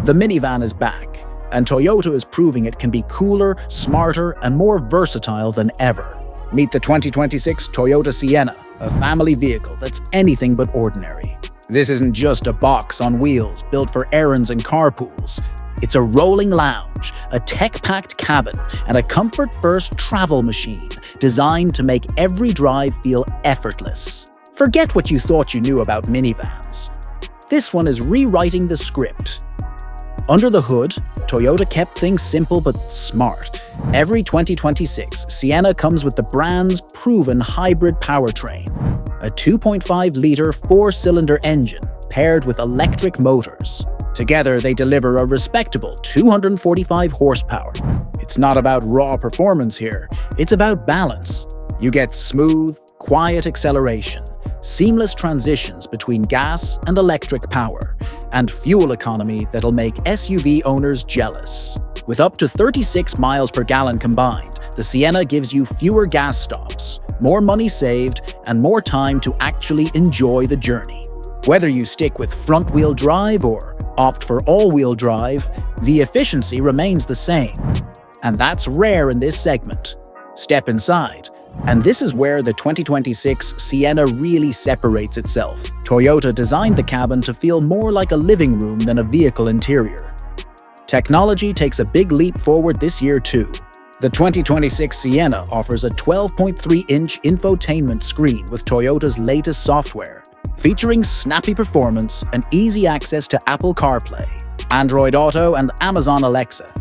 The minivan is back, and Toyota is proving it can be cooler, smarter, and more versatile than ever. Meet the 2026 Toyota Sienna, a family vehicle that's anything but ordinary. This isn't just a box on wheels built for errands and carpools. It's a rolling lounge, a tech-packed cabin, and a comfort-first travel machine designed to make every drive feel effortless. Forget what you thought you knew about minivans. This one is rewriting the script. Under the hood, Toyota kept things simple but smart. Every 2026 Sienna comes with the brand's proven hybrid powertrain, a 2.5-liter four-cylinder engine paired with electric motors. Together, they deliver a respectable 245 horsepower. It's not about raw performance here, it's about balance. You get smooth, quiet acceleration, seamless transitions between gas and electric power, and fuel economy that'll make SUV owners jealous. With up to 36 miles per gallon combined, the Sienna gives you fewer gas stops, more money saved, and more time to actually enjoy the journey. Whether you stick with front-wheel drive or opt for all-wheel drive, the efficiency remains the same. And that's rare in this segment. Step inside, and this is where the 2026 Sienna really separates itself. Toyota designed the cabin to feel more like a living room than a vehicle interior. Technology takes a big leap forward this year too. The 2026 Sienna offers a 12.3-inch infotainment screen with Toyota's latest software, featuring snappy performance and easy access to Apple CarPlay, Android Auto, and Amazon Alexa.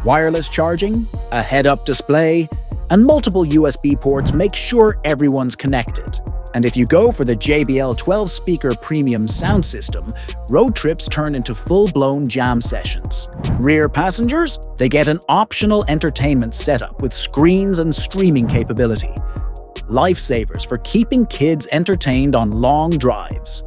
Wireless charging, a head-up display, and multiple USB ports make sure everyone's connected. And if you go for the JBL 12-speaker premium sound system, road trips turn into full-blown jam sessions. Rear passengers? They get an optional entertainment setup with screens and streaming capability. Lifesavers for keeping kids entertained on long drives.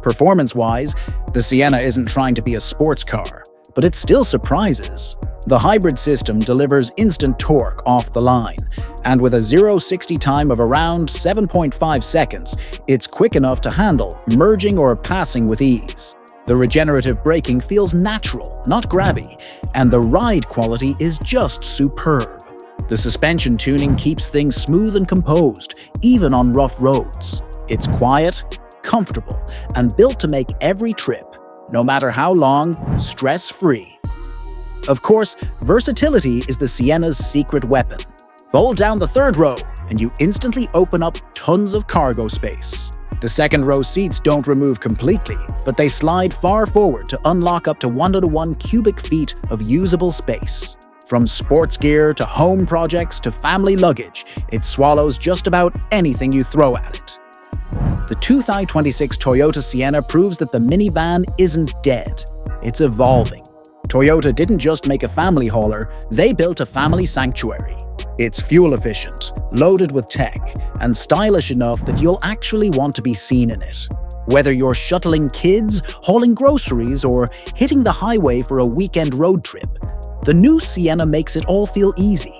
Performance-wise, the Sienna isn't trying to be a sports car, but it still surprises. The hybrid system delivers instant torque off the line, and with a 0-60 time of around 7.5 seconds, it's quick enough to handle merging or passing with ease. The regenerative braking feels natural, not grabby, and the ride quality is just superb. The suspension tuning keeps things smooth and composed, even on rough roads. It's quiet, comfortable, and built to make every trip, no matter how long, stress-free. Of course, versatility is the Sienna's secret weapon. Fold down the third row, and you instantly open up tons of cargo space. The second row seats don't remove completely, but they slide far forward to unlock up to 101 cubic feet of usable space. From sports gear to home projects to family luggage, it swallows just about anything you throw at it. The 2026 Toyota Sienna proves that the minivan isn't dead, it's evolving. Toyota didn't just make a family hauler, they built a family sanctuary. It's fuel efficient, loaded with tech, and stylish enough that you'll actually want to be seen in it. Whether you're shuttling kids, hauling groceries, or hitting the highway for a weekend road trip, the new Sienna makes it all feel easy.